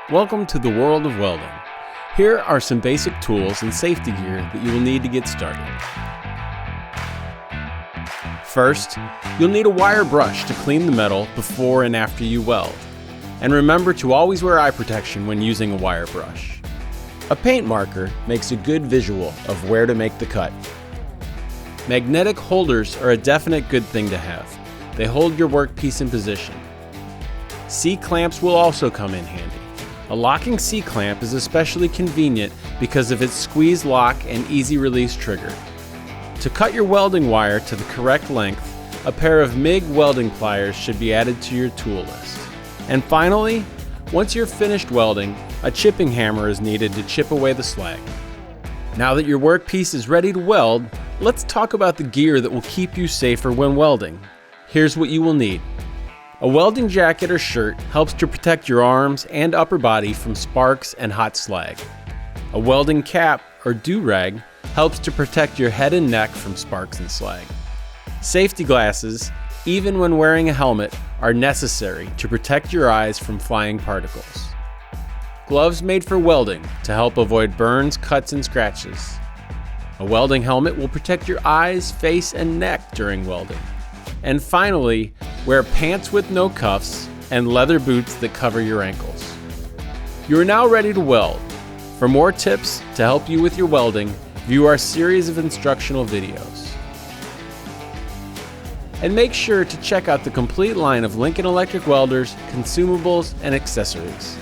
Welcome to the world of welding. Here are some basic tools and safety gear that you will need to get started. First, you'll need a wire brush to clean the metal before and after you weld. And remember to always wear eye protection when using a wire brush. A paint marker makes a good visual of where to make the cut. Magnetic holders are a definite good thing to have. They hold your workpiece in position. C-clamps will also come in handy. A locking C-clamp is especially convenient because of its squeeze lock and easy release trigger. To cut your welding wire to the correct length, a pair of MIG welding pliers should be added to your tool list. And finally, once you're finished welding, a chipping hammer is needed to chip away the slag. Now that your workpiece is ready to weld, let's talk about the gear that will keep you safer when welding. Here's what you will need. A welding jacket or shirt helps to protect your arms and upper body from sparks and hot slag. A welding cap or do rag helps to protect your head and neck from sparks and slag. Safety glasses, even when wearing a helmet, are necessary to protect your eyes from flying particles. Gloves made for welding to help avoid burns, cuts, and scratches. A welding helmet will protect your eyes, face, and neck during welding. And finally, wear pants with no cuffs and leather boots that cover your ankles. You are now ready to weld. For more tips to help you with your welding, view our series of instructional videos. And make sure to check out the complete line of Lincoln Electric welders, consumables, and accessories.